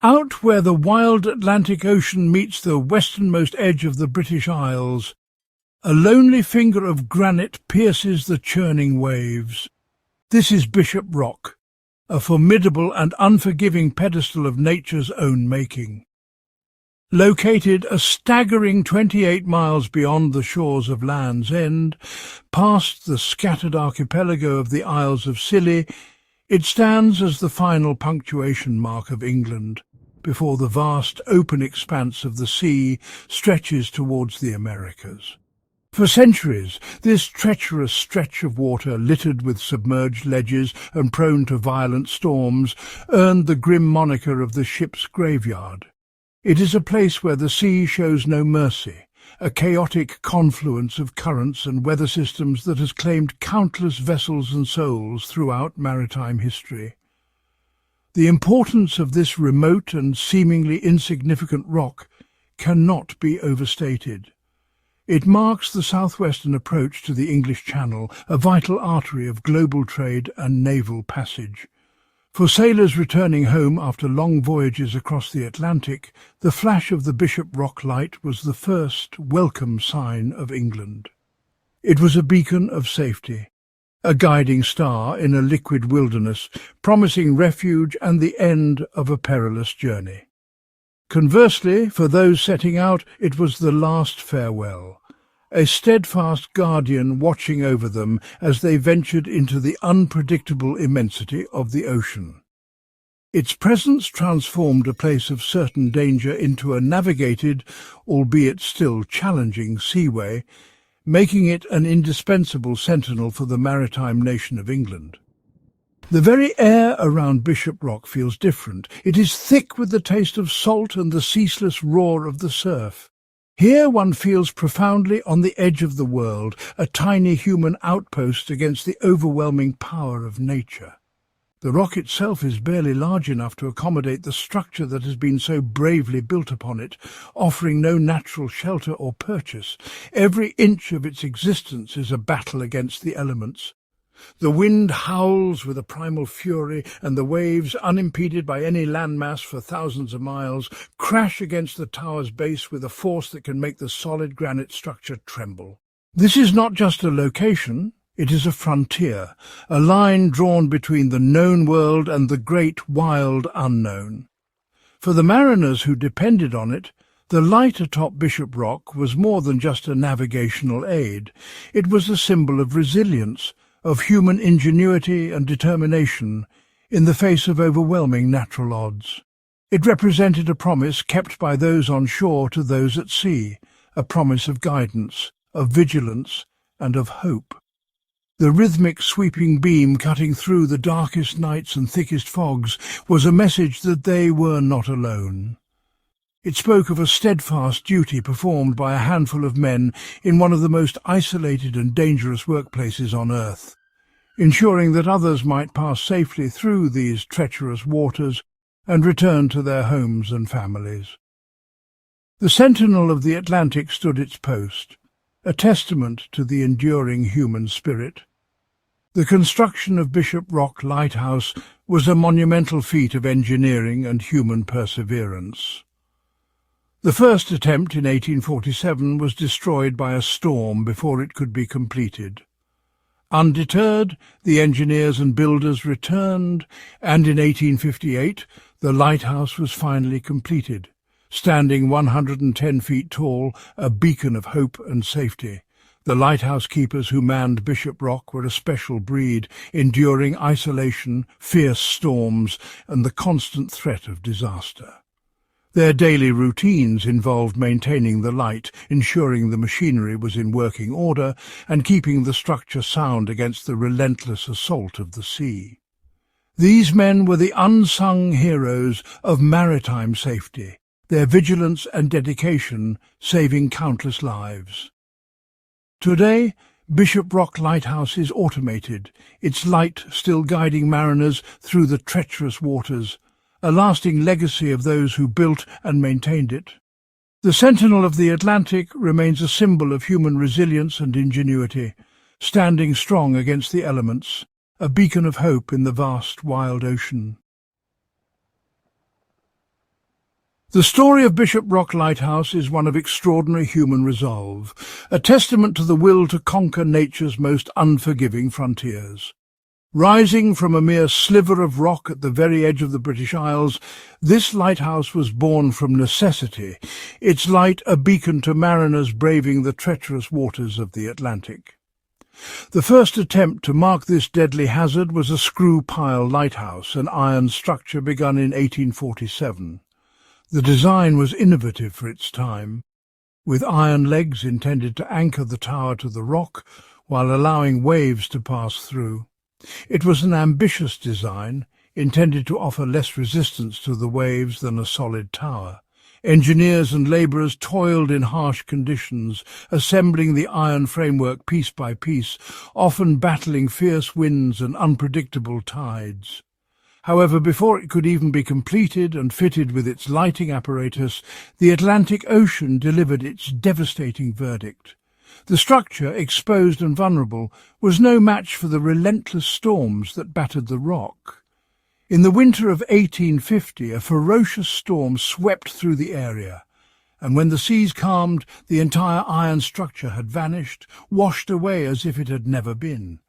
Out where the wild Atlantic Ocean meets the westernmost edge of the British Isles, a lonely finger of granite pierces the churning waves. This is Bishop Rock, a formidable and unforgiving pedestal of nature's own making. Located a staggering 28 miles beyond the shores of Land's End, past the scattered archipelago of the Isles of Scilly, it stands as the final punctuation mark of England, before the vast open expanse of the sea stretches towards the Americas. For centuries, this treacherous stretch of water, littered with submerged ledges and prone to violent storms, earned the grim moniker of the ship's graveyard. It is a place where the sea shows no mercy, a chaotic confluence of currents and weather systems that has claimed countless vessels and souls throughout maritime history. The importance of this remote and seemingly insignificant rock cannot be overstated. It marks the southwestern approach to the English Channel, a vital artery of global trade and naval passage. For sailors returning home after long voyages across the Atlantic, the flash of the Bishop Rock light was the first welcome sign of England. It was a beacon of safety, a guiding star in a liquid wilderness, promising refuge and the end of a perilous journey. Conversely, for those setting out, it was the last farewell, a steadfast guardian watching over them as they ventured into the unpredictable immensity of the ocean. Its presence transformed a place of certain danger into a navigated, albeit still challenging, seaway, making it an indispensable sentinel for the maritime nation of England. The very air around Bishop Rock feels different. It is thick with the taste of salt and the ceaseless roar of the surf. Here one feels profoundly on the edge of the world, a tiny human outpost against the overwhelming power of nature. The rock itself is barely large enough to accommodate the structure that has been so bravely built upon it, offering no natural shelter or purchase. Every inch of its existence is a battle against the elements. The wind howls with a primal fury, and the waves, unimpeded by any landmass for thousands of miles, crash against the tower's base with a force that can make the solid granite structure tremble. This is not just a location, it is a frontier, a line drawn between the known world and the great wild unknown. For the mariners who depended on it, the light atop Bishop Rock was more than just a navigational aid. It was a symbol of resilience, of human ingenuity and determination in the face of overwhelming natural odds. It represented a promise kept by those on shore to those at sea, a promise of guidance, of vigilance, and of hope. The rhythmic sweeping beam cutting through the darkest nights and thickest fogs was a message that they were not alone. It spoke of a steadfast duty performed by a handful of men in one of the most isolated and dangerous workplaces on earth, ensuring that others might pass safely through these treacherous waters and return to their homes and families. The Sentinel of the Atlantic stood its post, a testament to the enduring human spirit. The construction of Bishop Rock Lighthouse was a monumental feat of engineering and human perseverance. The first attempt in 1847 was destroyed by a storm before it could be completed. Undeterred, the engineers and builders returned, and in 1858 the lighthouse was finally completed, standing 110 feet tall, a beacon of hope and safety. The lighthouse keepers who manned Bishop Rock were a special breed, enduring isolation, fierce storms, and the constant threat of disaster. Their daily routines involved maintaining the light, ensuring the machinery was in working order, and keeping the structure sound against the relentless assault of the sea. These men were the unsung heroes of maritime safety, their vigilance and dedication saving countless lives. Today, Bishop Rock Lighthouse is automated, its light still guiding mariners through the treacherous waters, a lasting legacy of those who built and maintained it. The Sentinel of the Atlantic remains a symbol of human resilience and ingenuity, standing strong against the elements, a beacon of hope in the vast wild ocean. The story of Bishop Rock Lighthouse is one of extraordinary human resolve, a testament to the will to conquer nature's most unforgiving frontiers. Rising from a mere sliver of rock at the very edge of the British Isles, this lighthouse was born from necessity, its light a beacon to mariners braving the treacherous waters of the Atlantic. The first attempt to mark this deadly hazard was a screw-pile lighthouse, an iron structure begun in 1847. The design was innovative for its time, with iron legs intended to anchor the tower to the rock while allowing waves to pass through. It was an ambitious design, intended to offer less resistance to the waves than a solid tower. Engineers and labourers toiled in harsh conditions, assembling the iron framework piece by piece, often battling fierce winds and unpredictable tides. However, before it could even be completed and fitted with its lighting apparatus, the Atlantic Ocean delivered its devastating verdict. The structure, exposed and vulnerable, was no match for the relentless storms that battered the rock. In the winter of 1850, a ferocious storm swept through the area, and when the seas calmed, the entire iron structure had vanished, washed away as if it had never been.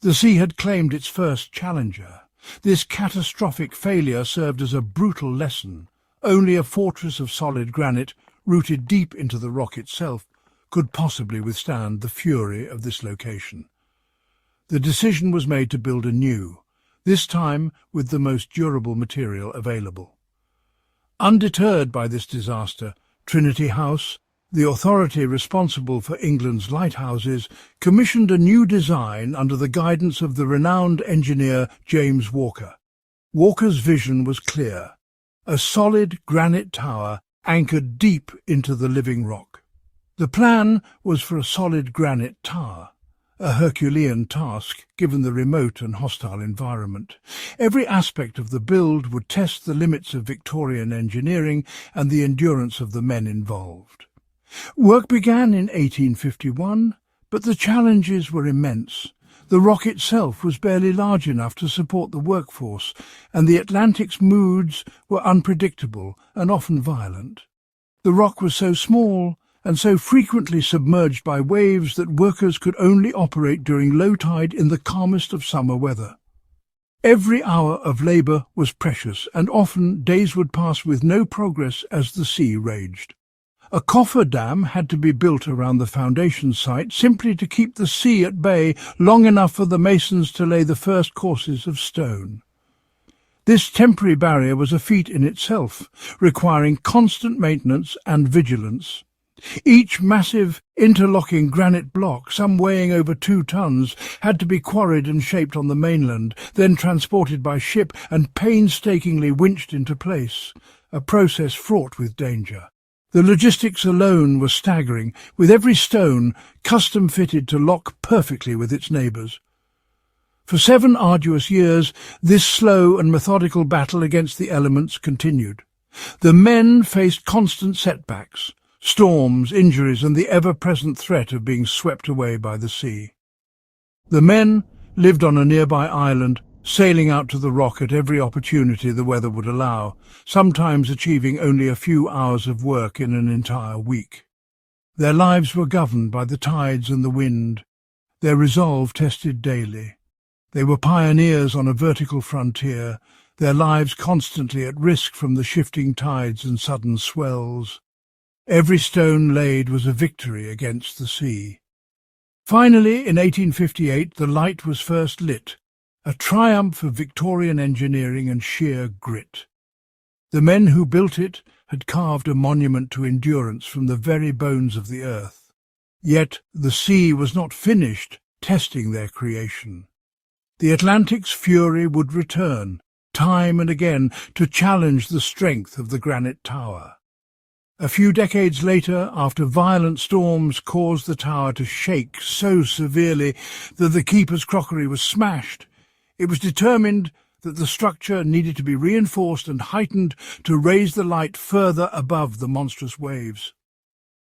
The sea had claimed its first challenger. This catastrophic failure served as a brutal lesson. Only a fortress of solid granite, rooted deep into the rock itself, could possibly withstand the fury of this location. The decision was made to build anew, this time with the most durable material available. Undeterred by this disaster, Trinity House, the authority responsible for England's lighthouses, commissioned a new design under the guidance of the renowned engineer James Walker. Walker's vision was clear: a solid granite tower anchored deep into the living rock. The plan was for a solid granite tower, a Herculean task given the remote and hostile environment. Every aspect of the build would test the limits of Victorian engineering and the endurance of the men involved. Work began in 1851, but the challenges were immense. The rock itself was barely large enough to support the workforce, and the Atlantic's moods were unpredictable and often violent. The rock was so small and so frequently submerged by waves that workers could only operate during low tide in the calmest of summer weather. Every hour of labour was precious, and often days would pass with no progress as the sea raged. A coffer dam had to be built around the foundation site simply to keep the sea at bay long enough for the masons to lay the first courses of stone. This temporary barrier was a feat in itself, requiring constant maintenance and vigilance. Each massive, interlocking granite block, some weighing over 2 tons, had to be quarried and shaped on the mainland, then transported by ship and painstakingly winched into place, a process fraught with danger. The logistics alone were staggering, with every stone custom-fitted to lock perfectly with its neighbours. For 7 arduous years, this slow and methodical battle against the elements continued. The men faced constant setbacks, storms, injuries, and the ever-present threat of being swept away by the sea. The men lived on a nearby island, sailing out to the rock at every opportunity the weather would allow, sometimes achieving only a few hours of work in an entire week. Their lives were governed by the tides and the wind, their resolve tested daily. They were pioneers on a vertical frontier, their lives constantly at risk from the shifting tides and sudden swells. Every stone laid was a victory against the sea. Finally, in 1858, the light was first lit, a triumph of Victorian engineering and sheer grit. The men who built it had carved a monument to endurance from the very bones of the earth. Yet the sea was not finished testing their creation. The Atlantic's fury would return, time and again, to challenge the strength of the granite tower. A few decades later, after violent storms caused the tower to shake so severely that the keeper's crockery was smashed, it was determined that the structure needed to be reinforced and heightened to raise the light further above the monstrous waves.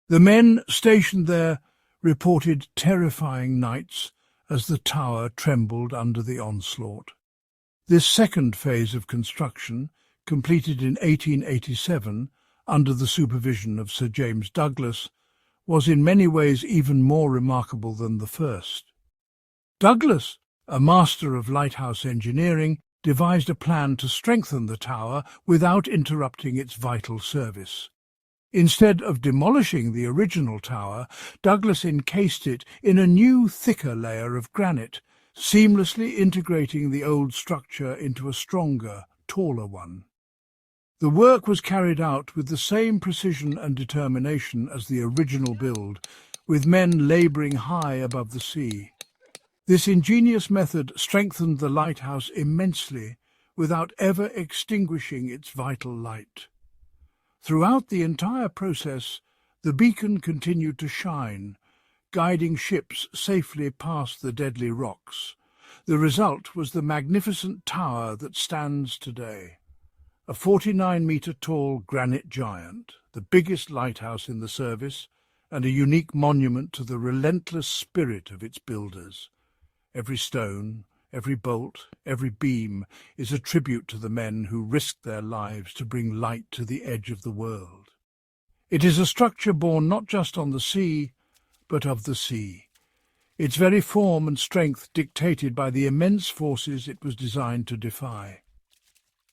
The men stationed there reported terrifying nights as the tower trembled under the onslaught. This second phase of construction, completed in 1887, under the supervision of Sir James Douglas, was in many ways even more remarkable than the first. Douglas, a master of lighthouse engineering, devised a plan to strengthen the tower without interrupting its vital service. Instead of demolishing the original tower, Douglas encased it in a new, thicker layer of granite, seamlessly integrating the old structure into a stronger, taller one. The work was carried out with the same precision and determination as the original build, with men labouring high above the sea. This ingenious method strengthened the lighthouse immensely, without ever extinguishing its vital light. Throughout the entire process, the beacon continued to shine, guiding ships safely past the deadly rocks. The result was the magnificent tower that stands today, a 49-metre-tall granite giant, the biggest lighthouse in the service, and a unique monument to the relentless spirit of its builders. Every stone, every bolt, every beam is a tribute to the men who risked their lives to bring light to the edge of the world. It is a structure born not just on the sea, but of the sea, its very form and strength dictated by the immense forces it was designed to defy.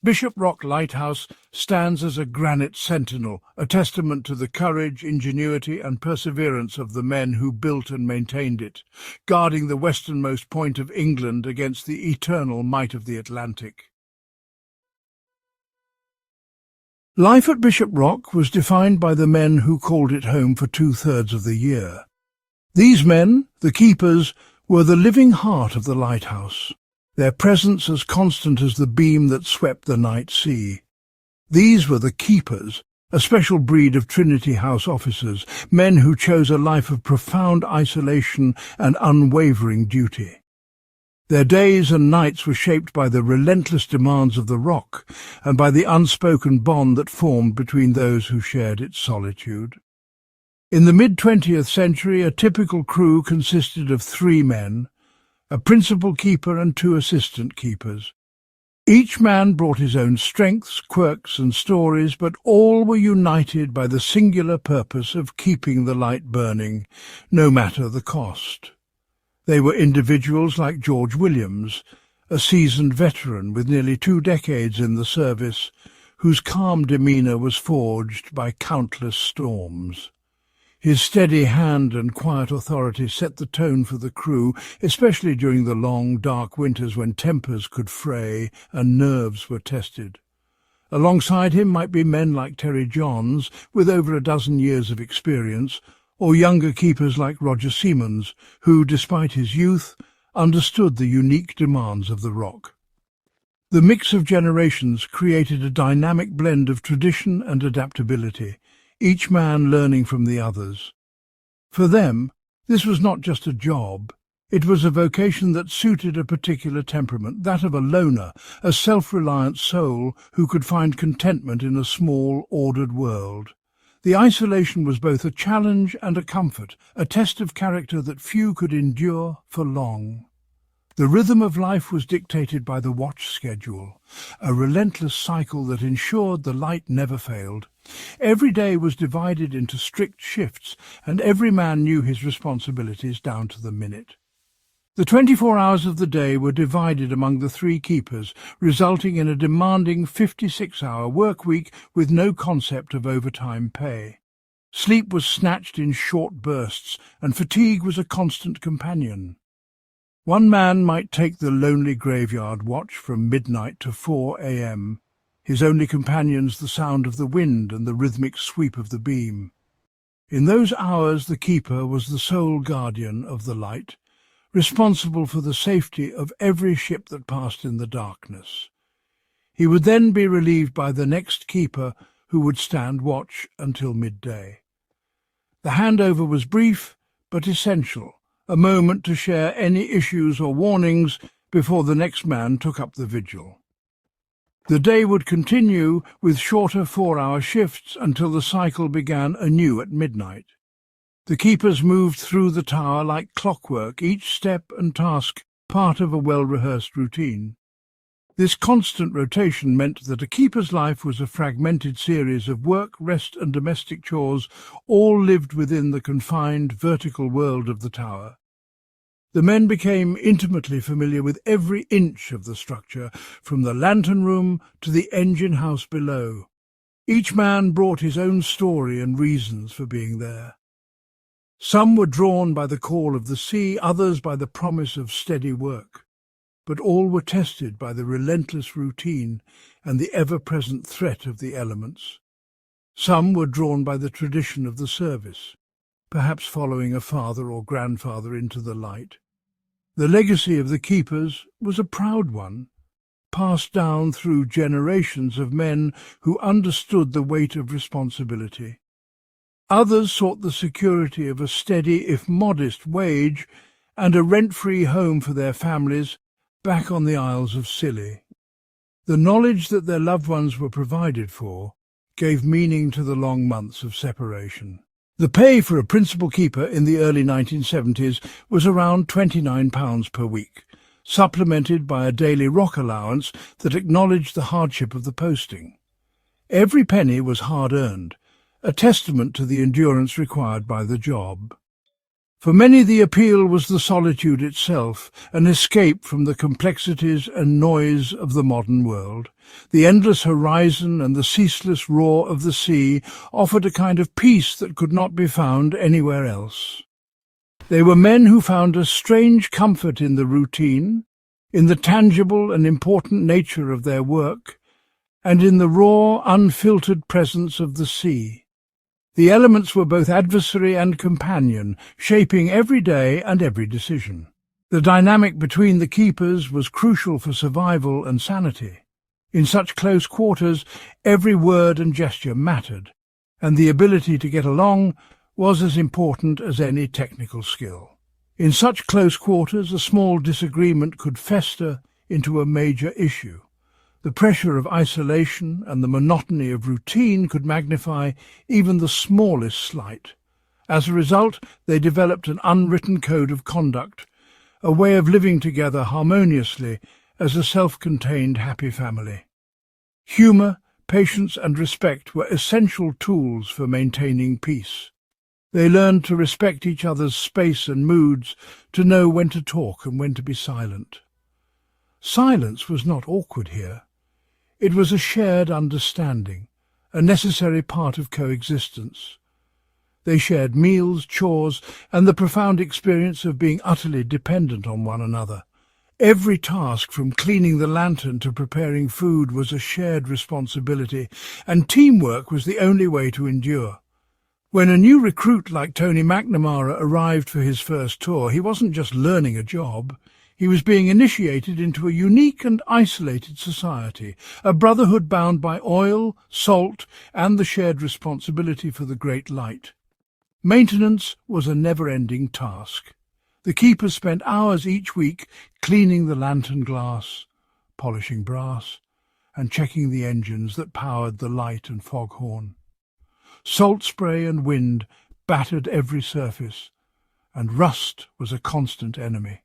Bishop Rock Lighthouse stands as a granite sentinel, a testament to the courage, ingenuity and perseverance of the men who built and maintained it, guarding the westernmost point of England against the eternal might of the Atlantic. Life at Bishop Rock was defined by the men who called it home for 2/3 of the year. These men, the keepers, were the living heart of the lighthouse, their presence as constant as the beam that swept the night sea. These were the keepers, a special breed of Trinity House officers, men who chose a life of profound isolation and unwavering duty. Their days and nights were shaped by the relentless demands of the rock and by the unspoken bond that formed between those who shared its solitude. In the mid-20th century, a typical crew consisted of 3 men, a principal keeper and 2 assistant keepers. Each man brought his own strengths, quirks and stories, but all were united by the singular purpose of keeping the light burning, no matter the cost. They were individuals like George Williams, a seasoned veteran with nearly 2 decades in the service, whose calm demeanour was forged by countless storms. His steady hand and quiet authority set the tone for the crew, especially during the long, dark winters when tempers could fray and nerves were tested. Alongside him might be men like Terry Johns, with over a dozen years of experience, or younger keepers like Roger Seamans, who, despite his youth, understood the unique demands of the rock. The mix of generations created a dynamic blend of tradition and adaptability, each man learning from the others. For them, this was not just a job. It was a vocation that suited a particular temperament, that of a loner, a self-reliant soul who could find contentment in a small, ordered world. The isolation was both a challenge and a comfort, a test of character that few could endure for long. The rhythm of life was dictated by the watch schedule, a relentless cycle that ensured the light never failed. Every day was divided into strict shifts, and every man knew his responsibilities down to the minute. The 24 hours of the day were divided among the 3 keepers, resulting in a demanding 56-hour work week with no concept of overtime pay. Sleep was snatched in short bursts, and fatigue was a constant companion. One man might take the lonely graveyard watch from midnight to 4 a.m., his only companions the sound of the wind and the rhythmic sweep of the beam. In those hours the keeper was the sole guardian of the light, responsible for the safety of every ship that passed in the darkness. He would then be relieved by the next keeper, who would stand watch until midday. The handover was brief but essential, a moment to share any issues or warnings before the next man took up the vigil. The day would continue with shorter 4-hour shifts until the cycle began anew at midnight. The keepers moved through the tower like clockwork, each step and task part of a well-rehearsed routine. This constant rotation meant that a keeper's life was a fragmented series of work, rest and domestic chores, all lived within the confined vertical world of the tower. The men became intimately familiar with every inch of the structure, from the lantern room to the engine house below. Each man brought his own story and reasons for being there. Some were drawn by the call of the sea, others by the promise of steady work. But all were tested by the relentless routine and the ever-present threat of the elements. Some were drawn by the tradition of the service, perhaps following a father or grandfather into the light. The legacy of the keepers was a proud one, passed down through generations of men who understood the weight of responsibility. Others sought the security of a steady, if modest, wage and a rent-free home for their families back on the Isles of Scilly. The knowledge that their loved ones were provided for gave meaning to the long months of separation. The pay for a principal keeper in the early 1970s was around £29 per week, supplemented by a daily rock allowance that acknowledged the hardship of the posting. Every penny was hard-earned, a testament to the endurance required by the job. For many the appeal was the solitude itself, an escape from the complexities and noise of the modern world. The endless horizon and the ceaseless roar of the sea offered a kind of peace that could not be found anywhere else. They were men who found a strange comfort in the routine, in the tangible and important nature of their work, and in the raw, unfiltered presence of the sea. The elements were both adversary and companion, shaping every day and every decision. The dynamic between the keepers was crucial for survival and sanity. In such close quarters, every word and gesture mattered, and the ability to get along was as important as any technical skill. In such close quarters, a small disagreement could fester into a major issue. The pressure of isolation and the monotony of routine could magnify even the smallest slight. As a result, they developed an unwritten code of conduct, a way of living together harmoniously as a self-contained happy family. Humour, patience and respect were essential tools for maintaining peace. They learned to respect each other's space and moods, to know when to talk and when to be silent. Silence was not awkward here. It was a shared understanding, a necessary part of coexistence. They shared meals, chores, and the profound experience of being utterly dependent on one another. Every task, from cleaning the lantern to preparing food, was a shared responsibility, and teamwork was the only way to endure. When a new recruit like Tony McNamara arrived for his first tour, he wasn't just learning a job. He was being initiated into a unique and isolated society, a brotherhood bound by oil, salt, and the shared responsibility for the great light. Maintenance was a never-ending task. The keepers spent hours each week cleaning the lantern glass, polishing brass, and checking the engines that powered the light and foghorn. Salt spray and wind battered every surface, and rust was a constant enemy.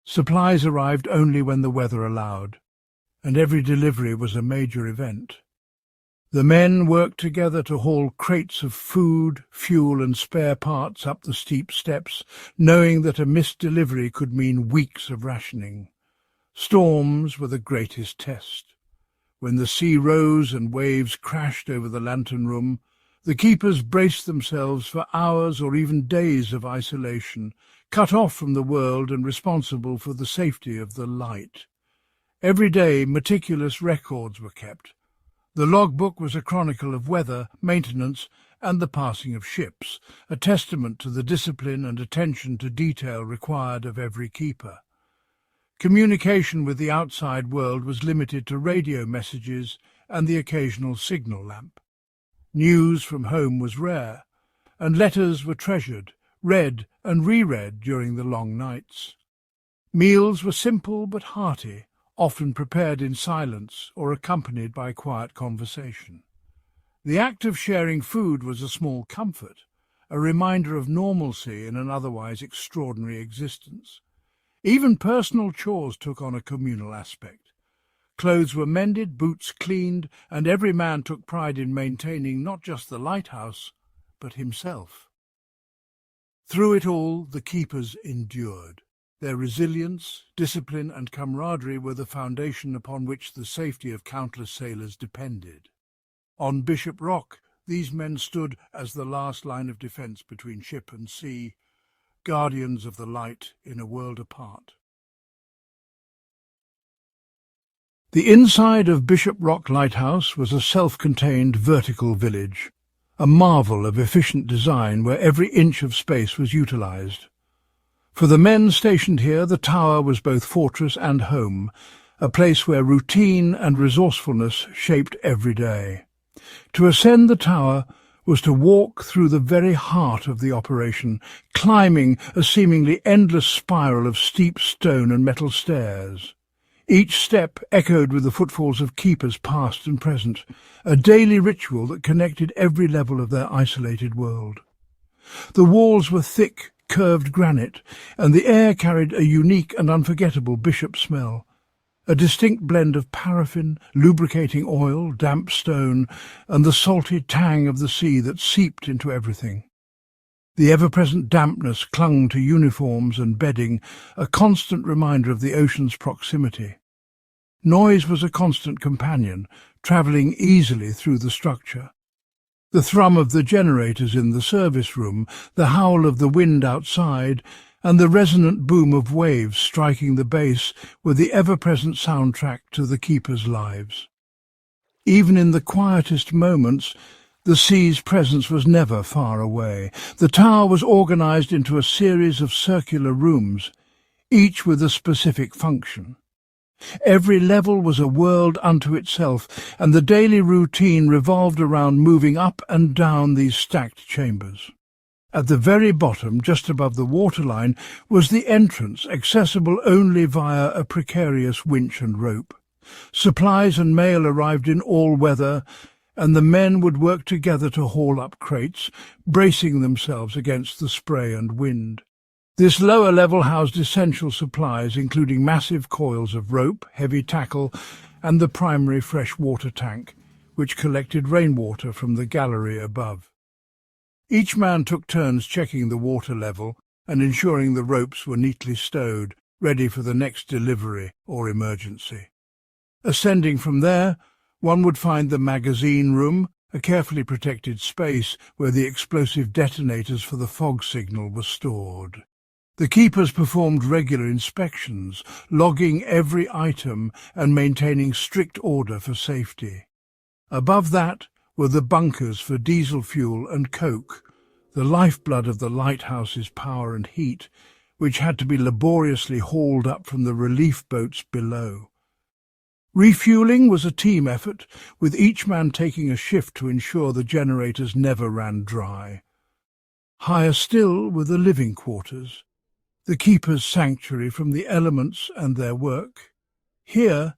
Supplies arrived only when the weather allowed, and every delivery was a major event. The men worked together to haul crates of food, fuel and spare parts up the steep steps, knowing that a missed delivery could mean weeks of rationing. Storms were the greatest test. When the sea rose and waves crashed over the lantern room, the keepers braced themselves for hours or even days of isolation, cut off from the world and responsible for the safety of the light. Every day meticulous records were kept. The logbook was a chronicle of weather, maintenance, and the passing of ships, a testament to the discipline and attention to detail required of every keeper. Communication with the outside world was limited to radio messages and the occasional signal lamp. News from home was rare, and letters were treasured, read and reread during the long nights. Meals were simple but hearty, often prepared in silence or accompanied by quiet conversation. The act of sharing food was a small comfort, a reminder of normalcy in an otherwise extraordinary existence. Even personal chores took on a communal aspect. Clothes were mended, boots cleaned, and every man took pride in maintaining not just the lighthouse, but himself. Through it all, the keepers endured. Their resilience, discipline, and camaraderie were the foundation upon which the safety of countless sailors depended. On Bishop Rock, these men stood as the last line of defence between ship and sea, guardians of the light in a world apart. The inside of Bishop Rock Lighthouse was a self-contained vertical village, a marvel of efficient design where every inch of space was utilised. For the men stationed here, the tower was both fortress and home, a place where routine and resourcefulness shaped every day. To ascend the tower was to walk through the very heart of the operation, climbing a seemingly endless spiral of steep stone and metal stairs. Each step echoed with the footfalls of keepers past and present, a daily ritual that connected every level of their isolated world. The walls were thick, curved granite, and the air carried a unique and unforgettable bishop smell, a distinct blend of paraffin, lubricating oil, damp stone, and the salty tang of the sea that seeped into everything. The ever-present dampness clung to uniforms and bedding, a constant reminder of the ocean's proximity. Noise was a constant companion, travelling easily through the structure. The thrum of the generators in the service room, the howl of the wind outside, and the resonant boom of waves striking the base were the ever-present soundtrack to the keepers' lives. Even in the quietest moments, the sea's presence was never far away. The tower was organised into a series of circular rooms, each with a specific function. Every level was a world unto itself, and the daily routine revolved around moving up and down these stacked chambers. At the very bottom, just above the waterline, was the entrance, accessible only via a precarious winch and rope. Supplies and mail arrived in all weather, and the men would work together to haul up crates, bracing themselves against the spray and wind. This lower level housed essential supplies, including massive coils of rope, heavy tackle, and the primary fresh water tank, which collected rainwater from the gallery above. Each man took turns checking the water level and ensuring the ropes were neatly stowed, ready for the next delivery or emergency. Ascending from there, one would find the magazine room, a carefully protected space where the explosive detonators for the fog signal were stored. The keepers performed regular inspections, logging every item and maintaining strict order for safety. Above that were the bunkers for diesel fuel and coke, the lifeblood of the lighthouse's power and heat, which had to be laboriously hauled up from the relief boats below. Refuelling was a team effort, with each man taking a shift to ensure the generators never ran dry. Higher still were the living quarters, the keepers' sanctuary from the elements and their work. Here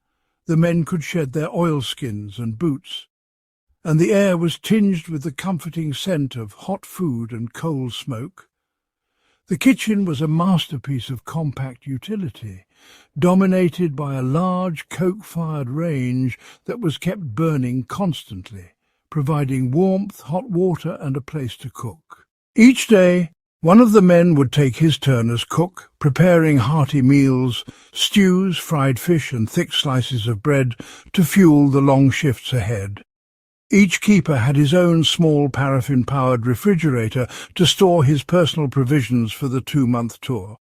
the men could shed their oilskins and boots, and the air was tinged with the comforting scent of hot food and coal smoke. The kitchen was a masterpiece of compact utility, dominated by a large coke-fired range that was kept burning constantly, providing warmth, hot water, and a place to cook. Each day, one of the men would take his turn as cook, preparing hearty meals, stews, fried fish, and thick slices of bread to fuel the long shifts ahead. Each keeper had his own small paraffin-powered refrigerator to store his personal provisions for the 2-month tour.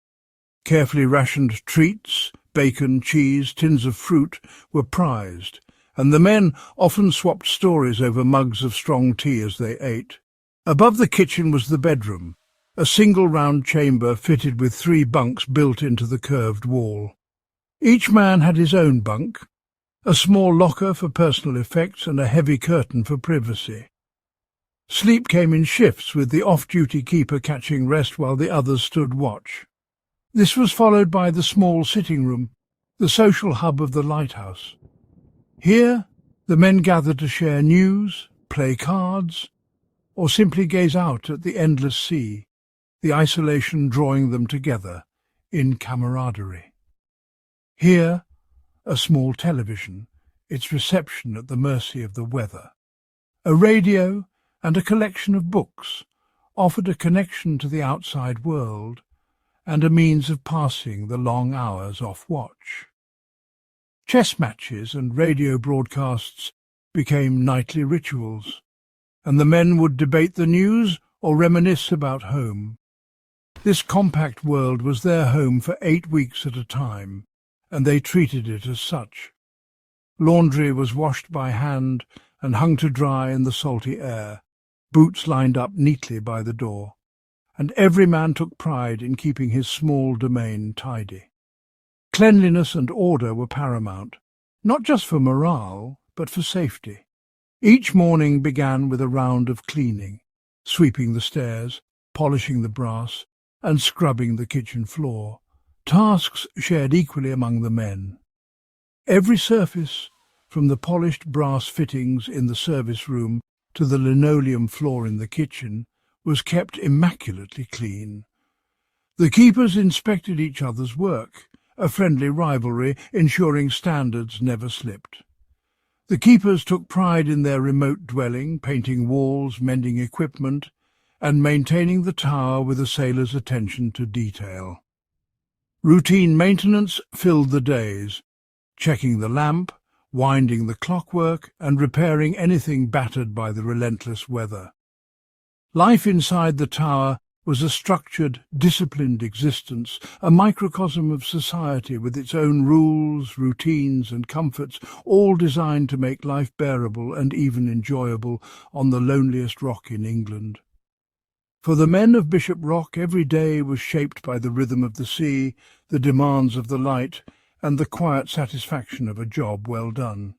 Carefully rationed treats, bacon, cheese, tins of fruit were prized, and the men often swapped stories over mugs of strong tea as they ate. Above the kitchen was the bedroom, a single round chamber fitted with 3 bunks built into the curved wall. Each man had his own bunk, a small locker for personal effects and a heavy curtain for privacy. Sleep came in shifts, with the off-duty keeper catching rest while the others stood watch. This was followed by the small sitting room, the social hub of the lighthouse. Here the men gathered to share news, play cards, or simply gaze out at the endless sea, the isolation drawing them together in camaraderie. Here, a small television, its reception at the mercy of the weather. A radio and a collection of books offered a connection to the outside world and a means of passing the long hours off watch. Chess matches and radio broadcasts became nightly rituals, and the men would debate the news or reminisce about home. This compact world was their home for 8 weeks at a time, and they treated it as such. Laundry was washed by hand and hung to dry in the salty air, boots lined up neatly by the door, and every man took pride in keeping his small domain tidy. Cleanliness and order were paramount, not just for morale, but for safety. Each morning began with a round of cleaning, sweeping the stairs, polishing the brass, and scrubbing the kitchen floor, tasks shared equally among the men. Every surface, from the polished brass fittings in the service room to the linoleum floor in the kitchen, was kept immaculately clean. The keepers inspected each other's work, a friendly rivalry ensuring standards never slipped. The keepers took pride in their remote dwelling, painting walls, mending equipment, and maintaining the tower with a sailor's attention to detail. Routine maintenance filled the days, checking the lamp, winding the clockwork, and repairing anything battered by the relentless weather. Life inside the tower was a structured, disciplined existence, a microcosm of society with its own rules, routines, and comforts, all designed to make life bearable and even enjoyable on the loneliest rock in England. For the men of Bishop Rock, every day was shaped by the rhythm of the sea, the demands of the light, and the quiet satisfaction of a job well done.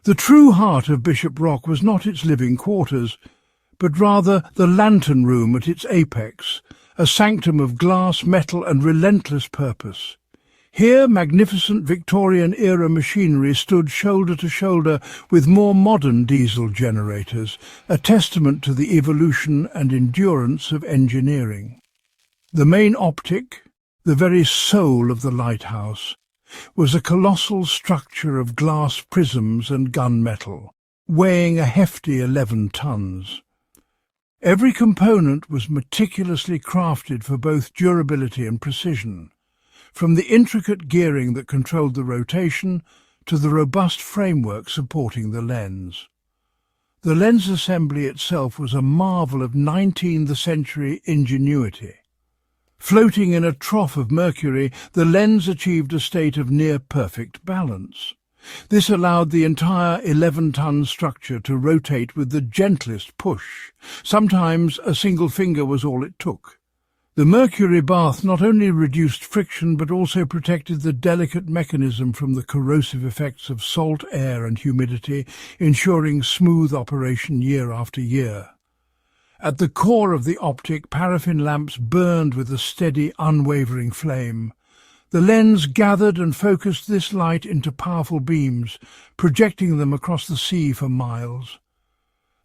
The true heart of Bishop Rock was not its living quarters, but rather the lantern room at its apex, a sanctum of glass, metal, and relentless purpose. Here magnificent Victorian-era machinery stood shoulder to shoulder with more modern diesel generators, a testament to the evolution and endurance of engineering. The main optic, the very soul of the lighthouse, was a colossal structure of glass prisms and gunmetal, weighing a hefty 11 tons. Every component was meticulously crafted for both durability and precision, from the intricate gearing that controlled the rotation to the robust framework supporting the lens. The lens assembly itself was a marvel of 19th century ingenuity. Floating in a trough of mercury, the lens achieved a state of near-perfect balance. This allowed the entire 11-ton structure to rotate with the gentlest push. Sometimes a single finger was all it took. The mercury bath not only reduced friction but also protected the delicate mechanism from the corrosive effects of salt air and humidity, ensuring smooth operation year after year. At the core of the optic, paraffin lamps burned with a steady, unwavering flame. The lens gathered and focused this light into powerful beams, projecting them across the sea for miles.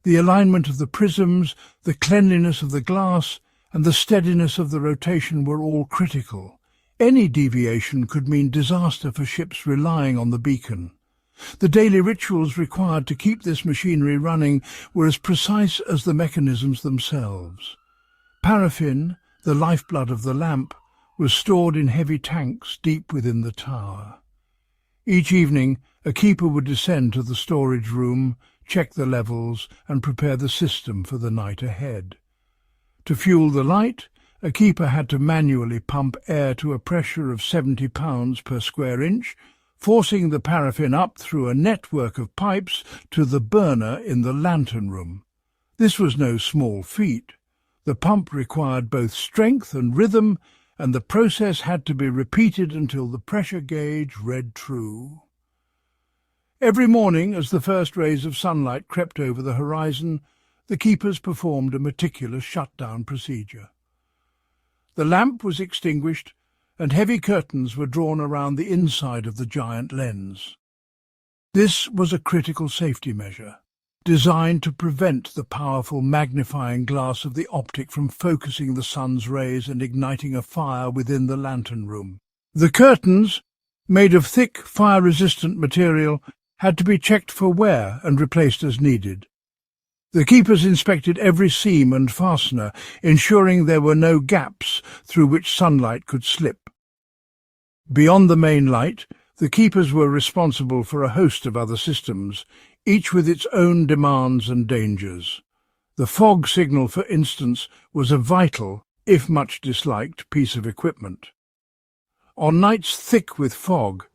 The alignment of the prisms, the cleanliness of the glass, and the steadiness of the rotation were all critical. Any deviation could mean disaster for ships relying on the beacon. The daily rituals required to keep this machinery running were as precise as the mechanisms themselves. Paraffin, the lifeblood of the lamp, was stored in heavy tanks deep within the tower. Each evening, a keeper would descend to the storage room, check the levels, and prepare the system for the night ahead. To fuel the light, a keeper had to manually pump air to a pressure of 70 pounds per square inch, forcing the paraffin up through a network of pipes to the burner in the lantern room. This was no small feat. The pump required both strength and rhythm, and the process had to be repeated until the pressure gauge read true. Every morning, as the first rays of sunlight crept over the horizon, the keepers performed a meticulous shutdown procedure. The lamp was extinguished, and heavy curtains were drawn around the inside of the giant lens. This was a critical safety measure, designed to prevent the powerful magnifying glass of the optic from focusing the sun's rays and igniting a fire within the lantern room. The curtains, made of thick, fire-resistant material, had to be checked for wear and replaced as needed. The keepers inspected every seam and fastener, ensuring there were no gaps through which sunlight could slip. Beyond the main light, the keepers were responsible for a host of other systems, each with its own demands and dangers. The fog signal, for instance, was a vital, if much disliked, piece of equipment. On nights thick with fog,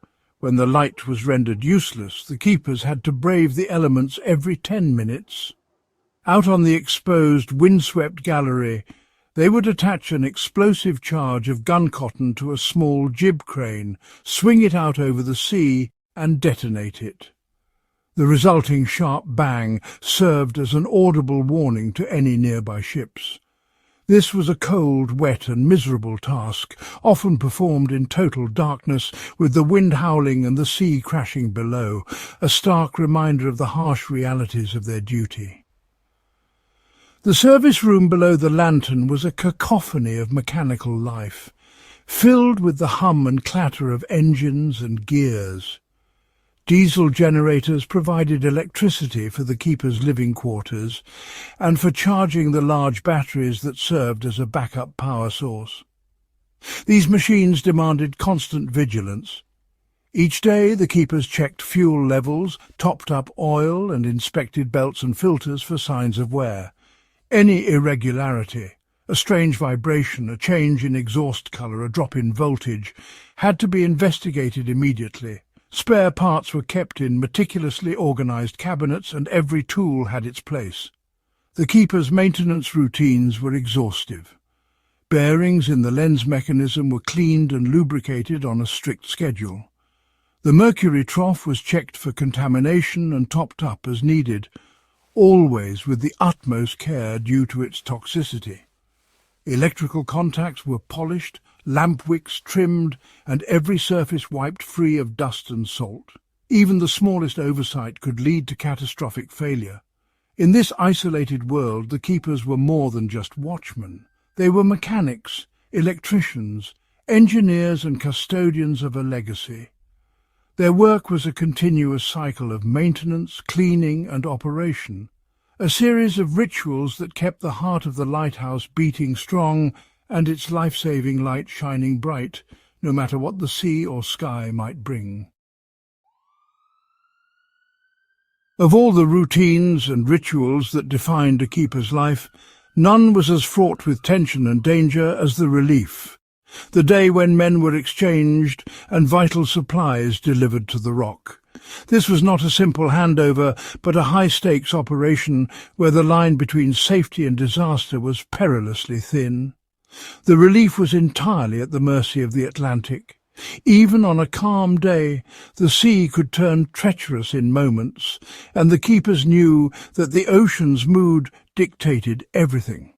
when the light was rendered useless, the keepers had to brave the elements every 10 minutes. Out on the exposed, windswept gallery, they would attach an explosive charge of gun cotton to a small jib crane, swing it out over the sea, and detonate it. The resulting sharp bang served as an audible warning to any nearby ships. This was a cold, wet and miserable task, often performed in total darkness, with the wind howling and the sea crashing below, a stark reminder of the harsh realities of their duty. The service room below the lantern was a cacophony of mechanical life, filled with the hum and clatter of engines and gears. Diesel generators provided electricity for the keepers' living quarters and for charging the large batteries that served as a backup power source. These machines demanded constant vigilance. Each day the keepers checked fuel levels, topped up oil and inspected belts and filters for signs of wear. Any irregularity, a strange vibration, a change in exhaust colour, a drop in voltage, had to be investigated immediately. Spare parts were kept in meticulously organised cabinets and every tool had its place. The keepers' maintenance routines were exhaustive. Bearings in the lens mechanism were cleaned and lubricated on a strict schedule. The mercury trough was checked for contamination and topped up as needed, always with the utmost care due to its toxicity. Electrical contacts were polished, lamp wicks trimmed, and every surface wiped free of dust and salt. Even the smallest oversight could lead to catastrophic failure. In this isolated world, the keepers were more than just watchmen. They were mechanics, electricians, engineers and custodians of a legacy. Their work was a continuous cycle of maintenance, cleaning and operation, a series of rituals that kept the heart of the lighthouse beating strong and its life-saving light shining bright, no matter what the sea or sky might bring. Of all the routines and rituals that defined a keeper's life, none was as fraught with tension and danger as the relief, the day when men were exchanged and vital supplies delivered to the Rock. This was not a simple handover, but a high-stakes operation where the line between safety and disaster was perilously thin. The relief was entirely at the mercy of the Atlantic. Even on a calm day, the sea could turn treacherous in moments, and the keepers knew that the ocean's mood dictated everything.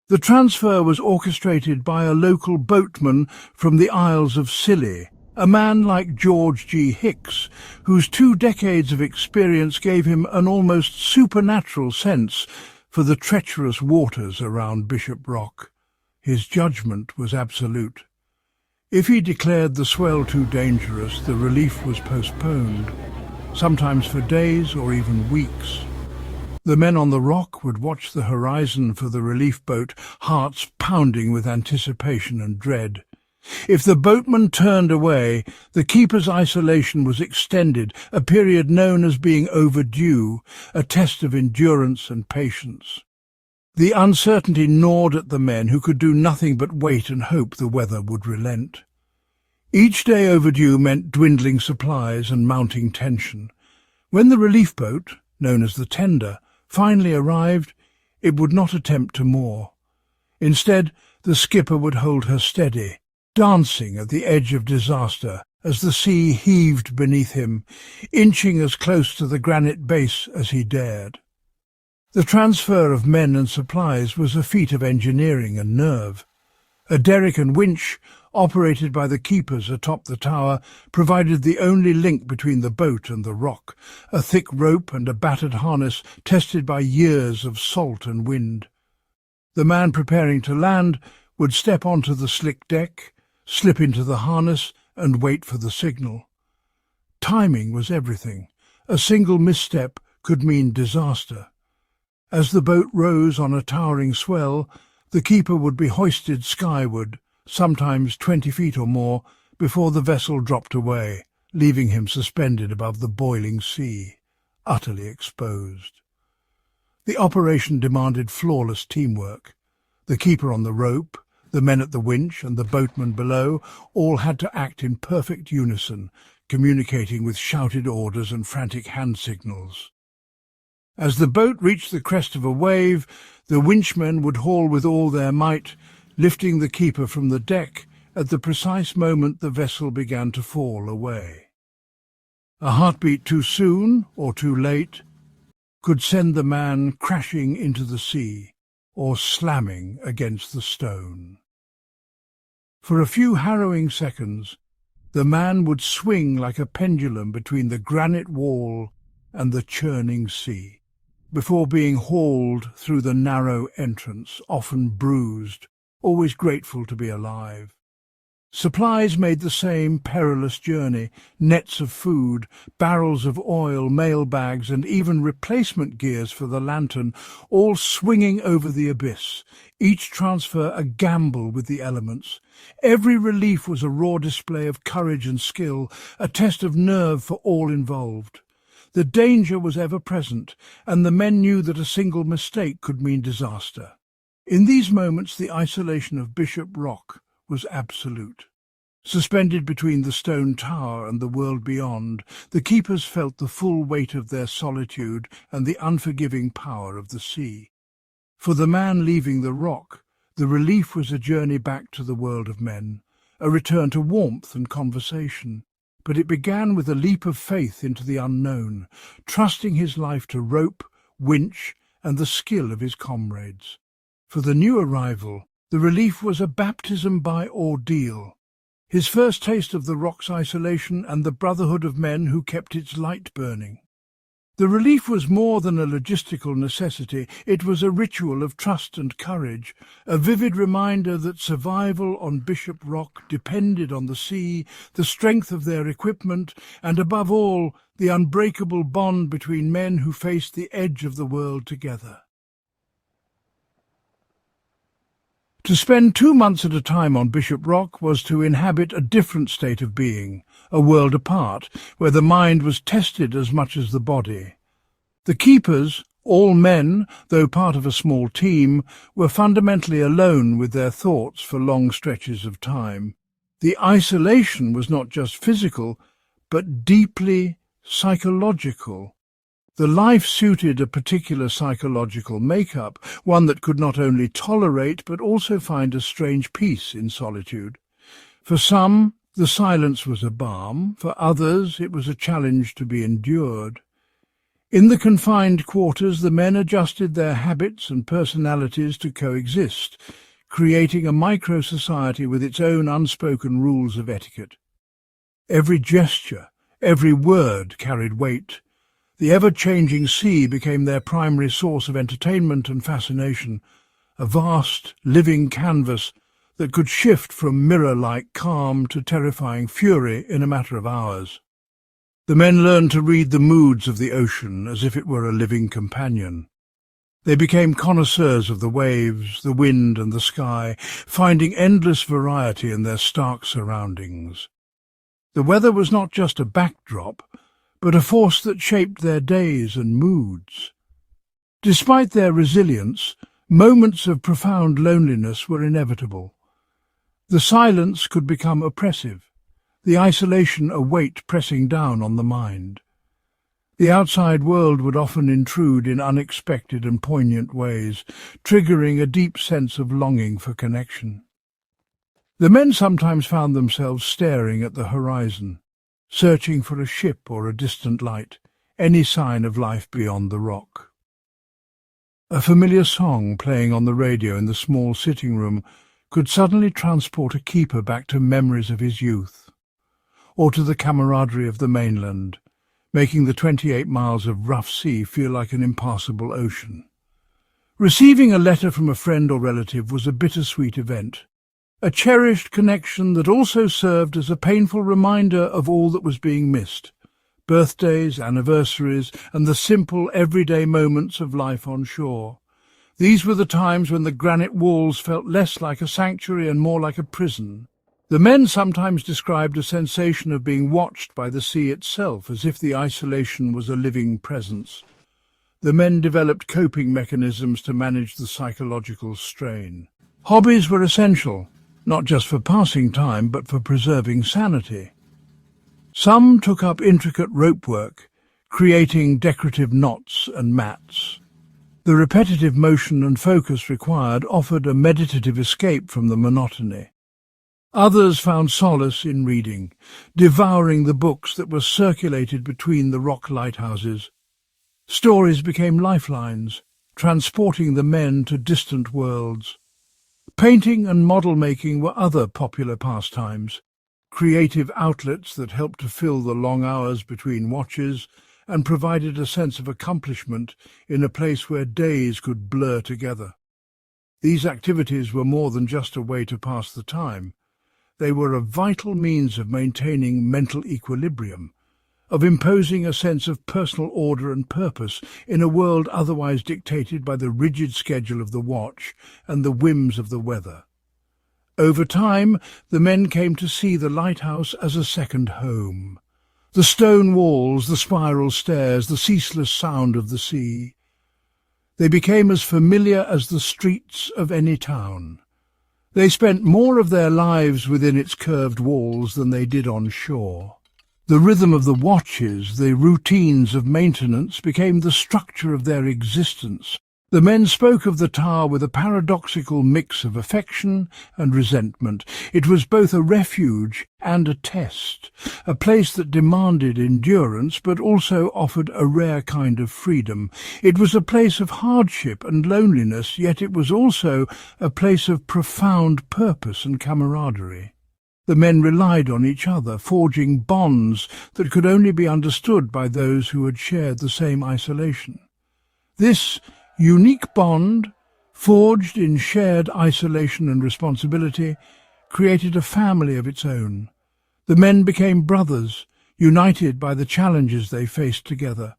The transfer was orchestrated by a local boatman from the Isles of Scilly, a man like George G. Hicks, whose 2 decades of experience gave him an almost supernatural sense for the treacherous waters around Bishop Rock. His judgment was absolute. If he declared the swell too dangerous, the relief was postponed, sometimes for days or even weeks. The men on the Rock would watch the horizon for the relief boat, hearts pounding with anticipation and dread. If the boatman turned away, the keeper's isolation was extended, a period known as being overdue, a test of endurance and patience. The uncertainty gnawed at the men, who could do nothing but wait and hope the weather would relent. Each day overdue meant dwindling supplies and mounting tension. When the relief boat, known as the tender, finally arrived, it would not attempt to moor. Instead, the skipper would hold her steady, dancing at the edge of disaster as the sea heaved beneath him, inching as close to the granite base as he dared. The transfer of men and supplies was a feat of engineering and nerve. A derrick and winch, operated by the keepers atop the tower, provided the only link between the boat and the Rock, a thick rope and a battered harness tested by years of salt and wind. The man preparing to land would step onto the slick deck, slip into the harness and wait for the signal. Timing was everything. A single misstep could mean disaster. As the boat rose on a towering swell, the keeper would be hoisted skyward, sometimes 20 feet or more, before the vessel dropped away, leaving him suspended above the boiling sea, utterly exposed. The operation demanded flawless teamwork. The keeper on the rope, the men at the winch and the boatmen below all had to act in perfect unison, communicating with shouted orders and frantic hand signals. As the boat reached the crest of a wave, the winchmen would haul with all their might, lifting the keeper from the deck at the precise moment the vessel began to fall away. A heartbeat too soon or too late could send the man crashing into the sea or slamming against the stone. For a few harrowing seconds, the man would swing like a pendulum between the granite wall and the churning sea, before being hauled through the narrow entrance, often bruised, always grateful to be alive. Supplies made the same perilous journey, nets of food, barrels of oil, mail bags, and even replacement gears for the lantern, all swinging over the abyss, each transfer a gamble with the elements. Every relief was a raw display of courage and skill, a test of nerve for all involved. The danger was ever present, and the men knew that a single mistake could mean disaster. In these moments the isolation of Bishop Rock was absolute. Suspended between the stone tower and the world beyond, the keepers felt the full weight of their solitude and the unforgiving power of the sea. For the man leaving the rock, the relief was a journey back to the world of men, a return to warmth and conversation. But it began with a leap of faith into the unknown, trusting his life to rope, winch, and the skill of his comrades. For the new arrival, the relief was a baptism by ordeal, his first taste of the rock's isolation and the brotherhood of men who kept its light burning. The relief was more than a logistical necessity, it was a ritual of trust and courage, a vivid reminder that survival on Bishop Rock depended on the sea, the strength of their equipment, and above all, the unbreakable bond between men who faced the edge of the world together. To spend 2 months at a time on Bishop Rock was to inhabit a different state of being, a world apart, where the mind was tested as much as the body. The keepers, all men, though part of a small team, were fundamentally alone with their thoughts for long stretches of time. The isolation was not just physical, but deeply psychological. The life suited a particular psychological makeup, one that could not only tolerate but also find a strange peace in solitude. For some, the silence was a balm, for others it was a challenge to be endured. In the confined quarters, the men adjusted their habits and personalities to coexist, creating a micro-society with its own unspoken rules of etiquette. Every gesture, every word carried weight. The ever-changing sea became their primary source of entertainment and fascination, a vast, living canvas that could shift from mirror-like calm to terrifying fury in a matter of hours. The men learned to read the moods of the ocean as if it were a living companion. They became connoisseurs of the waves, the wind and the sky, finding endless variety in their stark surroundings. The weather was not just a backdrop, but a force that shaped their days and moods. Despite their resilience, moments of profound loneliness were inevitable. The silence could become oppressive, the isolation a weight pressing down on the mind. The outside world would often intrude in unexpected and poignant ways, triggering a deep sense of longing for connection. The men sometimes found themselves staring at the horizon, searching for a ship or a distant light, any sign of life beyond the rock. A familiar song playing on the radio in the small sitting room could suddenly transport a keeper back to memories of his youth, or to the camaraderie of the mainland, making the 28 miles of rough sea feel like an impassable ocean. Receiving a letter from a friend or relative was a bittersweet event. a cherished connection that also served as a painful reminder of all that was being missed. Birthdays, anniversaries, and the simple, everyday moments of life on shore. These were the times when the granite walls felt less like a sanctuary and more like a prison. The men sometimes described a sensation of being watched by the sea itself, as if the isolation was a living presence. The men developed coping mechanisms to manage the psychological strain. Hobbies were essential, not just for passing time, but for preserving sanity. Some took up intricate rope work, creating decorative knots and mats. The repetitive motion and focus required offered a meditative escape from the monotony. Others found solace in reading, devouring the books that were circulated between the rock lighthouses. Stories became lifelines, transporting the men to distant worlds. Painting and model-making were other popular pastimes, creative outlets that helped to fill the long hours between watches and provided a sense of accomplishment in a place where days could blur together. These activities were more than just a way to pass the time. They were a vital means of maintaining mental equilibrium, of imposing a sense of personal order and purpose in a world otherwise dictated by the rigid schedule of the watch and the whims of the weather. Over time, the men came to see the lighthouse as a second home. The stone walls, the spiral stairs, the ceaseless sound of the sea. They became as familiar as the streets of any town. They spent more of their lives within its curved walls than they did on shore. The rhythm of the watches, the routines of maintenance, became the structure of their existence. The men spoke of the tower with a paradoxical mix of affection and resentment. It was both a refuge and a test, a place that demanded endurance but also offered a rare kind of freedom. It was a place of hardship and loneliness, yet it was also a place of profound purpose and camaraderie. The men relied on each other, forging bonds that could only be understood by those who had shared the same isolation. This unique bond, forged in shared isolation and responsibility, created a family of its own. The men became brothers, united by the challenges they faced together.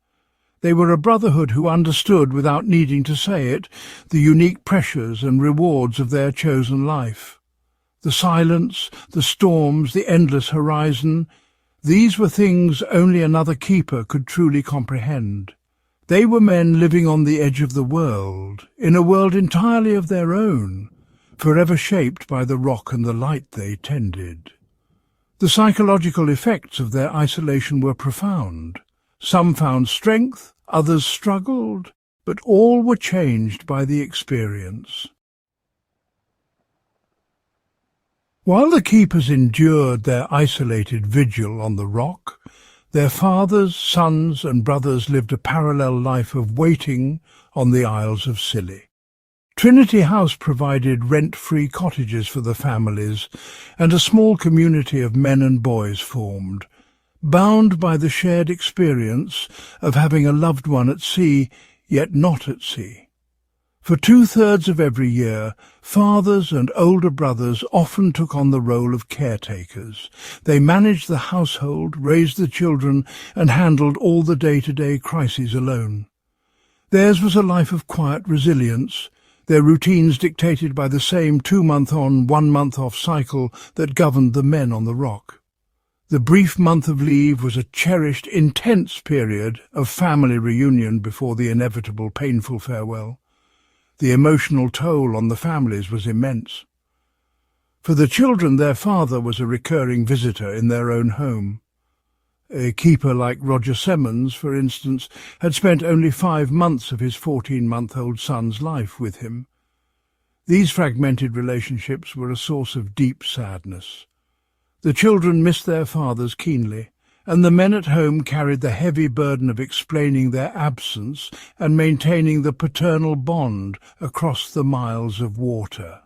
They were a brotherhood who understood, without needing to say it, the unique pressures and rewards of their chosen life. The silence, the storms, the endless horizon, these were things only another keeper could truly comprehend. They were men living on the edge of the world, in a world entirely of their own, forever shaped by the rock and the light they tended. The psychological effects of their isolation were profound. Some found strength, others struggled, but all were changed by the experience. While the keepers endured their isolated vigil on the rock, their fathers, sons and brothers lived a parallel life of waiting on the Isles of Scilly. Trinity House provided rent-free cottages for the families, and a small community of men and boys formed, bound by the shared experience of having a loved one at sea, yet not at sea. For 2/3 of every year, fathers and older brothers often took on the role of caretakers. They managed the household, raised the children, and handled all the day-to-day crises alone. Theirs was a life of quiet resilience, their routines dictated by the same 2-month-on, 1-month-off cycle that governed the men on the rock. The brief month of leave was a cherished, intense period of family reunion before the inevitable painful farewell. The emotional toll on the families was immense. For the children, their father was a recurring visitor in their own home. A keeper like Roger Semmons, for instance, had spent only 5 months of his 14-month-old son's life with him. These fragmented relationships were a source of deep sadness. The children missed their fathers keenly, and the men at home carried the heavy burden of explaining their absence and maintaining the paternal bond across the miles of water.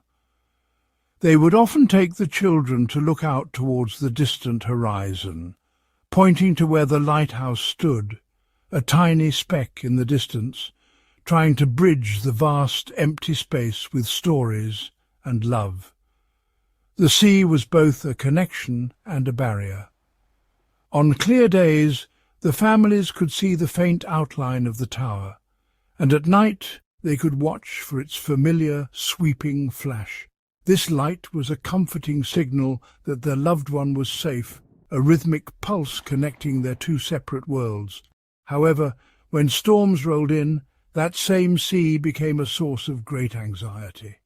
They would often take the children to look out towards the distant horizon, pointing to where the lighthouse stood, a tiny speck in the distance, trying to bridge the vast empty space with stories and love. The sea was both a connection and a barrier. On clear days, the families could see the faint outline of the tower, and at night they could watch for its familiar, sweeping flash. This light was a comforting signal that their loved one was safe, a rhythmic pulse connecting their two separate worlds. However, when storms rolled in, that same sea became a source of great anxiety.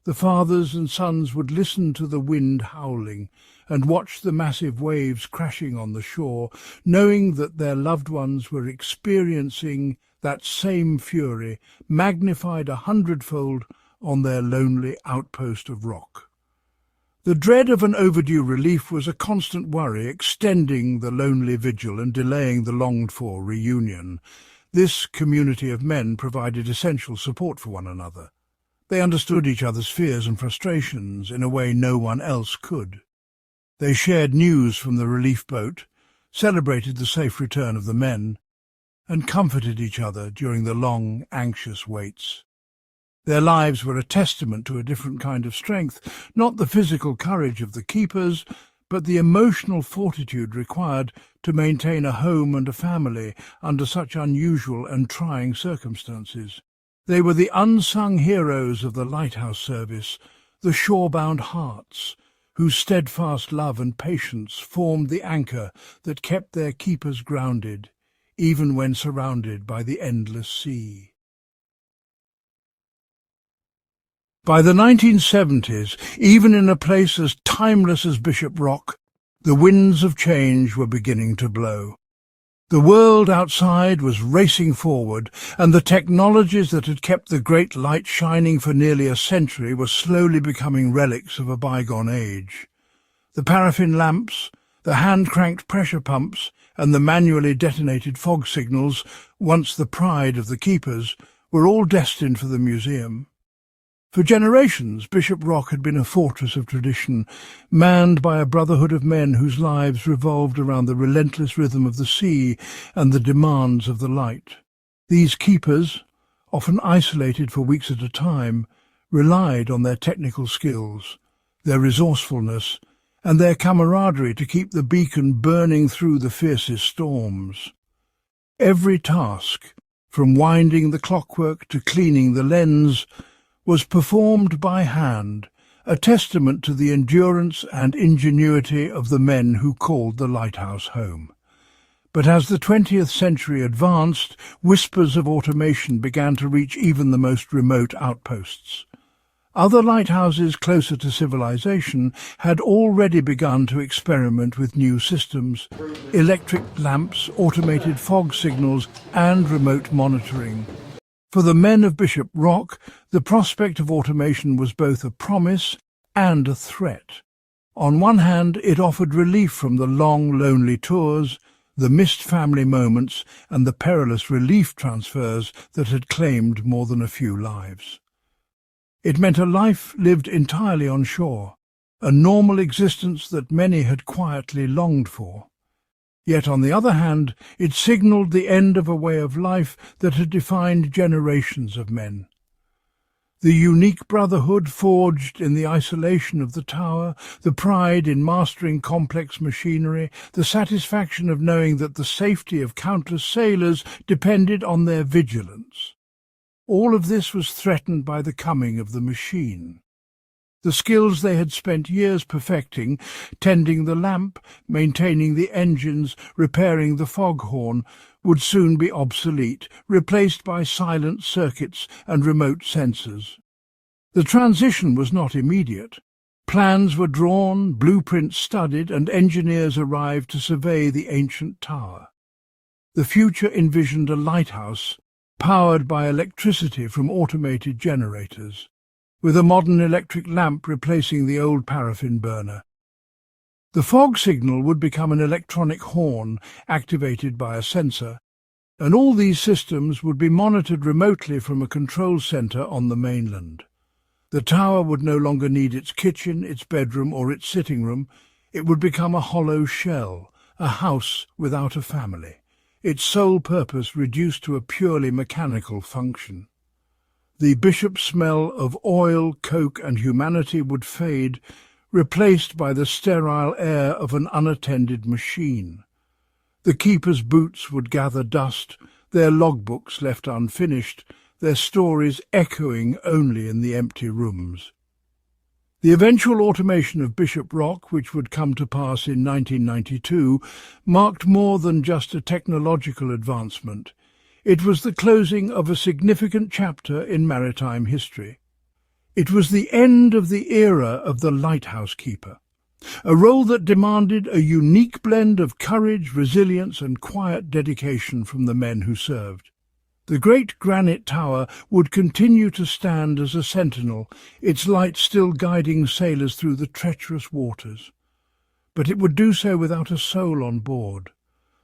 The fathers and sons would listen to the wind howling and watch the massive waves crashing on the shore, knowing that their loved ones were experiencing that same fury, magnified 100-fold on their lonely outpost of rock. The dread of an overdue relief was a constant worry, extending the lonely vigil and delaying the longed-for reunion. This community of men provided essential support for one another. They understood each other's fears and frustrations in a way no one else could. They shared news from the relief boat, celebrated the safe return of the men, and comforted each other during the long, anxious waits. Their lives were a testament to a different kind of strength, not the physical courage of the keepers, but the emotional fortitude required to maintain a home and a family under such unusual and trying circumstances. They were the unsung heroes of the lighthouse service, the shore-bound hearts, whose steadfast love and patience formed the anchor that kept their keepers grounded, even when surrounded by the endless sea. By the 1970s, even in a place as timeless as Bishop Rock, the winds of change were beginning to blow. The world outside was racing forward, and the technologies that had kept the great light shining for nearly a century were slowly becoming relics of a bygone age. The paraffin lamps, the hand-cranked pressure pumps, and the manually detonated fog signals, once the pride of the keepers, were all destined for the museum. For generations, Bishop Rock had been a fortress of tradition, manned by a brotherhood of men whose lives revolved around the relentless rhythm of the sea and the demands of the light. These keepers, often isolated for weeks at a time, relied on their technical skills, their resourcefulness, and their camaraderie to keep the beacon burning through the fiercest storms. Every task, from winding the clockwork to cleaning the lens, was performed by hand, a testament to the endurance and ingenuity of the men who called the lighthouse home. But as the 20th century advanced, whispers of automation began to reach even the most remote outposts. Other lighthouses closer to civilization had already begun to experiment with new systems: electric lamps, automated fog signals, and remote monitoring. For the men of Bishop Rock, the prospect of automation was both a promise and a threat. On one hand, it offered relief from the long, lonely tours, the missed family moments, and the perilous relief transfers that had claimed more than a few lives. It meant a life lived entirely on shore, a normal existence that many had quietly longed for. Yet, on the other hand, it signalled the end of a way of life that had defined generations of men. The unique brotherhood forged in the isolation of the tower, the pride in mastering complex machinery, the satisfaction of knowing that the safety of countless sailors depended on their vigilance. All of this was threatened by the coming of the machine. The skills they had spent years perfecting, tending the lamp, maintaining the engines, repairing the foghorn, would soon be obsolete, replaced by silent circuits and remote sensors. The transition was not immediate. Plans were drawn, blueprints studied, and engineers arrived to survey the ancient tower. The future envisioned a lighthouse, powered by electricity from automated generators, with a modern electric lamp replacing the old paraffin burner. The fog signal would become an electronic horn activated by a sensor, and all these systems would be monitored remotely from a control centre on the mainland. The tower would no longer need its kitchen, its bedroom, or its sitting room. It would become a hollow shell, a house without a family, its sole purpose reduced to a purely mechanical function. The bishop's smell of oil, coke, and humanity would fade, replaced by the sterile air of an unattended machine. The keepers' boots would gather dust, their logbooks left unfinished, their stories echoing only in the empty rooms. The eventual automation of Bishop Rock, which would come to pass in 1992, marked more than just a technological advancement. It was the closing of a significant chapter in maritime history. It was the end of the era of the lighthouse keeper, a role that demanded a unique blend of courage, resilience and quiet dedication from the men who served. The great granite tower would continue to stand as a sentinel, its light still guiding sailors through the treacherous waters. But it would do so without a soul on board.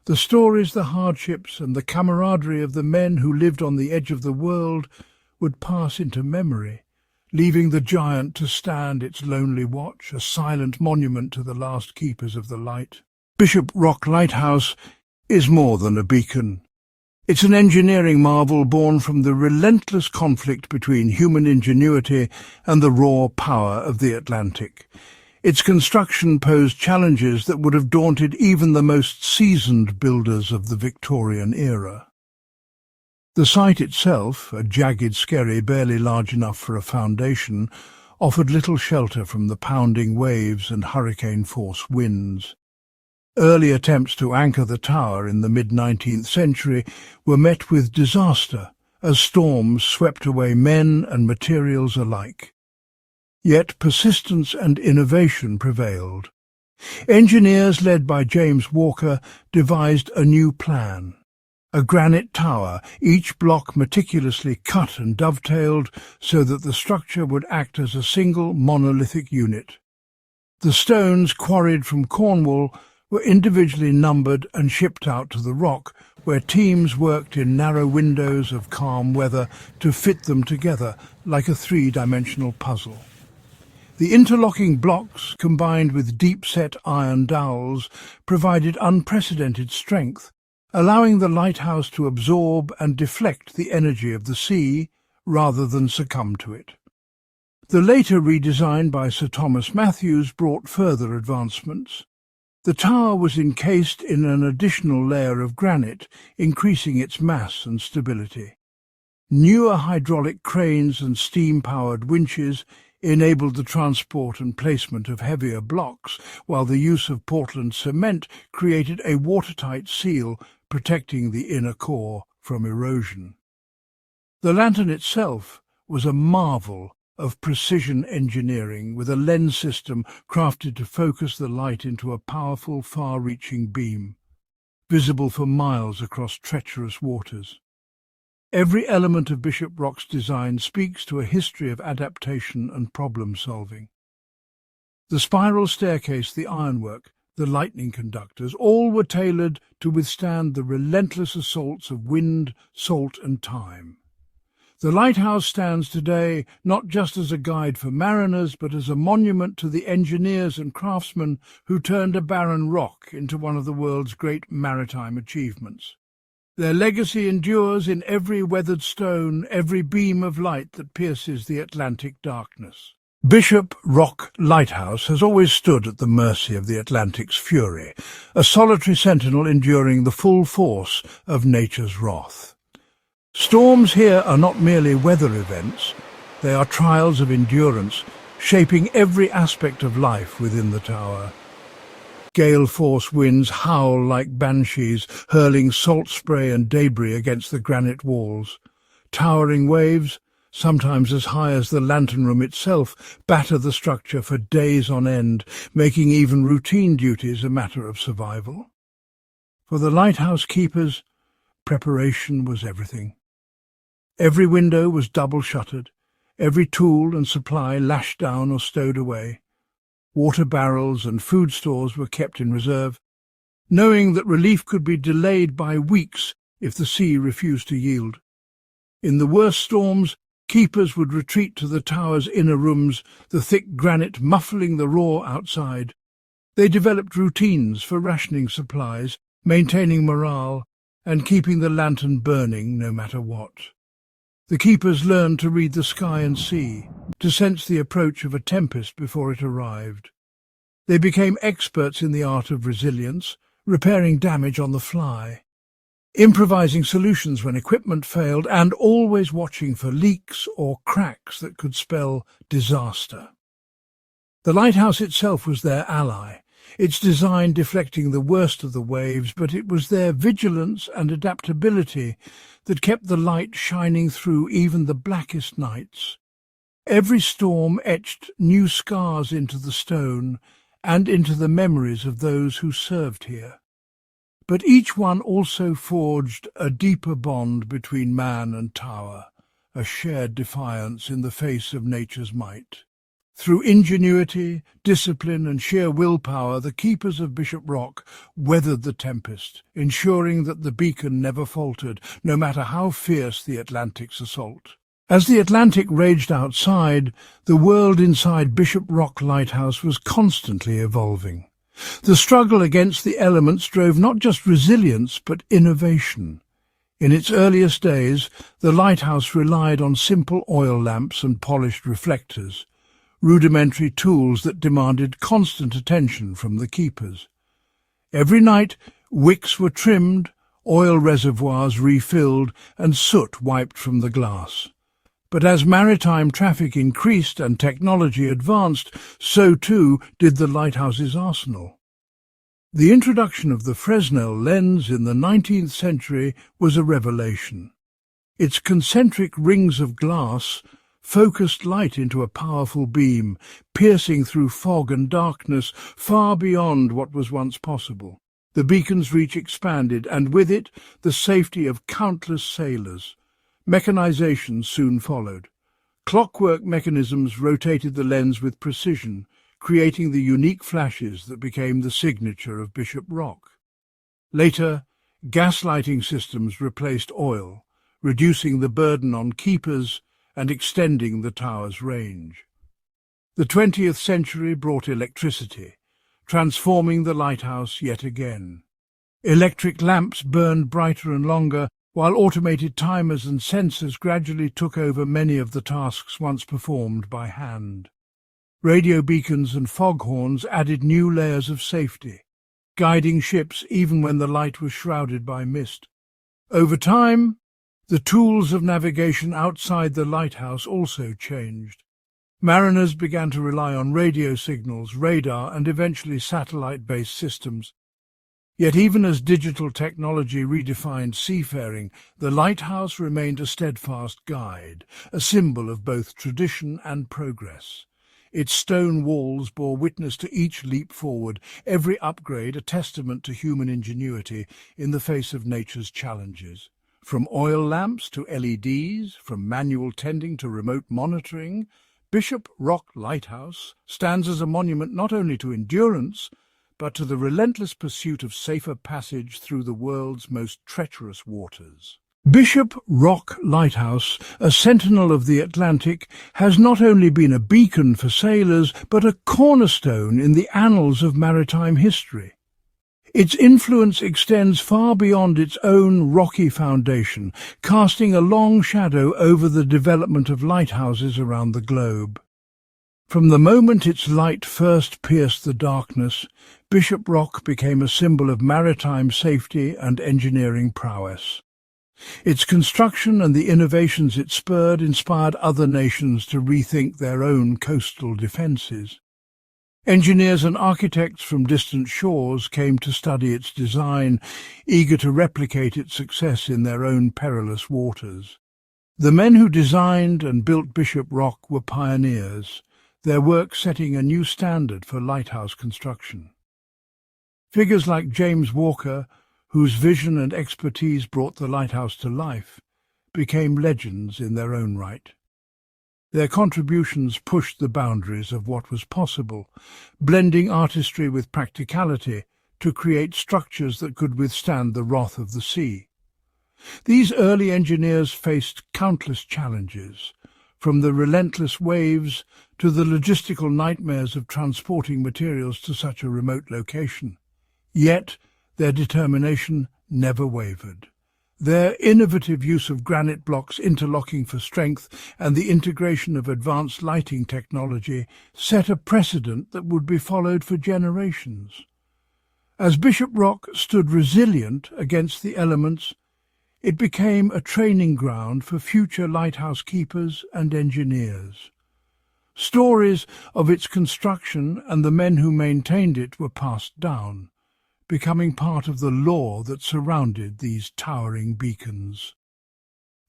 The stories, the hardships and the camaraderie of the men who lived on the edge of the world would pass into memory, leaving the giant to stand its lonely watch, a silent monument to the last keepers of the light. Bishop Rock Lighthouse is more than a beacon. It's an engineering marvel born from the relentless conflict between human ingenuity and the raw power of the Atlantic. Its construction posed challenges that would have daunted even the most seasoned builders of the Victorian era. The site itself, a jagged skerry barely large enough for a foundation, offered little shelter from the pounding waves and hurricane-force winds. Early attempts to anchor the tower in the mid-19th century were met with disaster as storms swept away men and materials alike. Yet persistence and innovation prevailed. Engineers led by James Walker devised a new plan. A granite tower, each block meticulously cut and dovetailed so that the structure would act as a single monolithic unit. The stones quarried from Cornwall were individually numbered and shipped out to the Rock, where teams worked in narrow windows of calm weather to fit them together like a three-dimensional puzzle. The interlocking blocks, combined with deep-set iron dowels, provided unprecedented strength, allowing the lighthouse to absorb and deflect the energy of the sea rather than succumb to it. The later redesign by Sir Thomas Matthews brought further advancements. The tower was encased in an additional layer of granite, increasing its mass and stability. Newer hydraulic cranes and steam-powered winches enabled the transport and placement of heavier blocks, while the use of Portland cement created a watertight seal protecting the inner core from erosion. The lantern itself was a marvel of precision engineering, with a lens system crafted to focus the light into a powerful, far-reaching beam, visible for miles across treacherous waters. Every element of Bishop Rock's design speaks to a history of adaptation and problem-solving. The spiral staircase, the ironwork, the lightning conductors, all were tailored to withstand the relentless assaults of wind, salt and time. The lighthouse stands today not just as a guide for mariners, but as a monument to the engineers and craftsmen who turned a barren rock into one of the world's great maritime achievements. Their legacy endures in every weathered stone, every beam of light that pierces the Atlantic darkness. Bishop Rock Lighthouse has always stood at the mercy of the Atlantic's fury, a solitary sentinel enduring the full force of nature's wrath. Storms here are not merely weather events, they are trials of endurance, shaping every aspect of life within the tower. Gale-force winds howl like banshees, hurling salt spray and debris against the granite walls. Towering waves, sometimes as high as the lantern room itself, batter the structure for days on end, making even routine duties a matter of survival. For the lighthouse keepers, preparation was everything. Every window was double-shuttered, every tool and supply lashed down or stowed away. Water barrels and food stores were kept in reserve, knowing that relief could be delayed by weeks if the sea refused to yield. In the worst storms, keepers would retreat to the tower's inner rooms, the thick granite muffling the roar outside. They developed routines for rationing supplies, maintaining morale, and keeping the lantern burning no matter what. The keepers learned to read the sky and sea, to sense the approach of a tempest before it arrived. They became experts in the art of resilience, repairing damage on the fly, improvising solutions when equipment failed, and always watching for leaks or cracks that could spell disaster. The lighthouse itself was their ally, its design deflecting the worst of the waves, but it was their vigilance and adaptability that kept the light shining through even the blackest nights. Every storm etched new scars into the stone and into the memories of those who served here. But each one also forged a deeper bond between man and tower, a shared defiance in the face of nature's might. Through ingenuity, discipline and sheer willpower, the keepers of Bishop Rock weathered the tempest, ensuring that the beacon never faltered, no matter how fierce the Atlantic's assault. As the Atlantic raged outside, the world inside Bishop Rock Lighthouse was constantly evolving. The struggle against the elements drove not just resilience, but innovation. In its earliest days, the lighthouse relied on simple oil lamps and polished reflectors, rudimentary tools that demanded constant attention from the keepers. Every night, wicks were trimmed, oil reservoirs refilled, and soot wiped from the glass. But as maritime traffic increased and technology advanced, so too did the lighthouse's arsenal. The introduction of the Fresnel lens in the 19th century was a revelation. Its concentric rings of glass focused light into a powerful beam, piercing through fog and darkness far beyond what was once possible. The beacon's reach expanded, and with it the safety of countless sailors. Mechanization soon followed. Clockwork mechanisms rotated the lens with precision, creating the unique flashes that became the signature of Bishop Rock. Later, gaslighting systems replaced oil, reducing the burden on keepers and extending the tower's range. The 20th century brought electricity, transforming the lighthouse yet again. Electric lamps burned brighter and longer, while automated timers and sensors gradually took over many of the tasks once performed by hand. Radio beacons and foghorns added new layers of safety, guiding ships even when the light was shrouded by mist. Over time, the tools of navigation outside the lighthouse also changed. Mariners began to rely on radio signals, radar, and eventually satellite-based systems. Yet even as digital technology redefined seafaring, the lighthouse remained a steadfast guide, a symbol of both tradition and progress. Its stone walls bore witness to each leap forward, every upgrade a testament to human ingenuity in the face of nature's challenges. From oil lamps to LEDs, from manual tending to remote monitoring, Bishop Rock Lighthouse stands as a monument not only to endurance, but to the relentless pursuit of safer passage through the world's most treacherous waters. Bishop Rock Lighthouse, a sentinel of the Atlantic, has not only been a beacon for sailors, but a cornerstone in the annals of maritime history. Its influence extends far beyond its own rocky foundation, casting a long shadow over the development of lighthouses around the globe. From the moment its light first pierced the darkness, Bishop Rock became a symbol of maritime safety and engineering prowess. Its construction and the innovations it spurred inspired other nations to rethink their own coastal defences. Engineers and architects from distant shores came to study its design, eager to replicate its success in their own perilous waters. The men who designed and built Bishop Rock were pioneers, their work setting a new standard for lighthouse construction. Figures like James Walker, whose vision and expertise brought the lighthouse to life, became legends in their own right. Their contributions pushed the boundaries of what was possible, blending artistry with practicality to create structures that could withstand the wrath of the sea. These early engineers faced countless challenges, from the relentless waves to the logistical nightmares of transporting materials to such a remote location. Yet their determination never wavered. Their innovative use of granite blocks interlocking for strength and the integration of advanced lighting technology set a precedent that would be followed for generations. As Bishop Rock stood resilient against the elements, it became a training ground for future lighthouse keepers and engineers. Stories of its construction and the men who maintained it were passed down, becoming part of the lore that surrounded these towering beacons.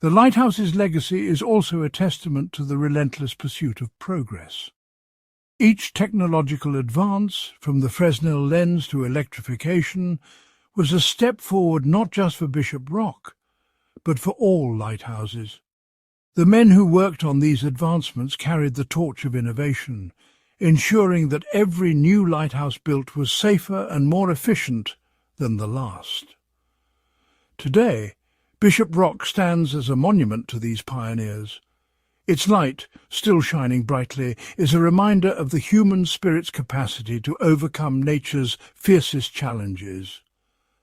The lighthouse's legacy is also a testament to the relentless pursuit of progress. Each technological advance, from the Fresnel lens to electrification, was a step forward not just for Bishop Rock, but for all lighthouses. The men who worked on these advancements carried the torch of innovation, ensuring that every new lighthouse built was safer and more efficient than the last. Today, Bishop Rock stands as a monument to these pioneers. Its light, still shining brightly, is a reminder of the human spirit's capacity to overcome nature's fiercest challenges.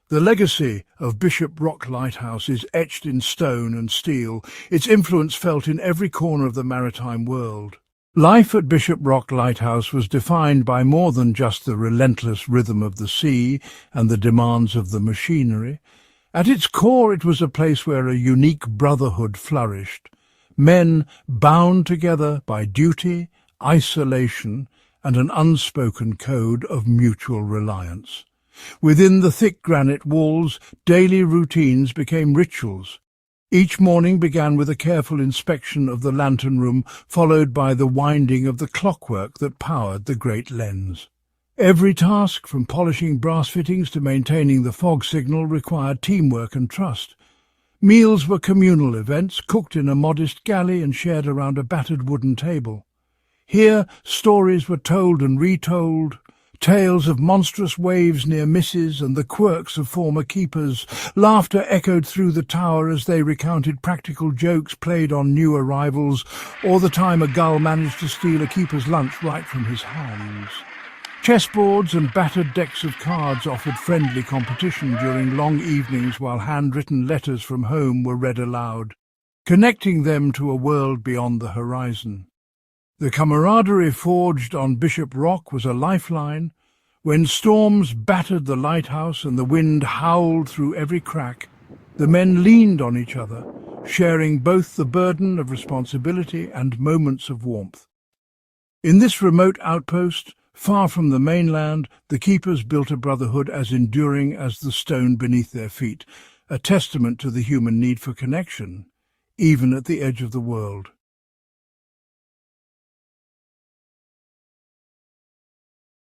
The legacy of Bishop Rock Lighthouse is etched in stone and steel, its influence felt in every corner of the maritime world. Life at Bishop Rock Lighthouse was defined by more than just the relentless rhythm of the sea and the demands of the machinery. At its core, it was a place where a unique brotherhood flourished, men bound together by duty, isolation, and an unspoken code of mutual reliance. Within the thick granite walls, daily routines became rituals. Each morning began with a careful inspection of the lantern room, followed by the winding of the clockwork that powered the great lens. Every task, from polishing brass fittings to maintaining the fog signal, required teamwork and trust. Meals were communal events, cooked in a modest galley and shared around a battered wooden table. Here, stories were told and retold, tales of monstrous waves near misses and the quirks of former keepers. Laughter echoed through the tower as they recounted practical jokes played on new arrivals, or the time a gull managed to steal a keeper's lunch right from his hands. Chessboards and battered decks of cards offered friendly competition during long evenings while handwritten letters from home were read aloud, connecting them to a world beyond the horizon. The camaraderie forged on Bishop Rock was a lifeline. When storms battered the lighthouse and the wind howled through every crack, the men leaned on each other, sharing both the burden of responsibility and moments of warmth. In this remote outpost, far from the mainland, the keepers built a brotherhood as enduring as the stone beneath their feet, a testament to the human need for connection, even at the edge of the world.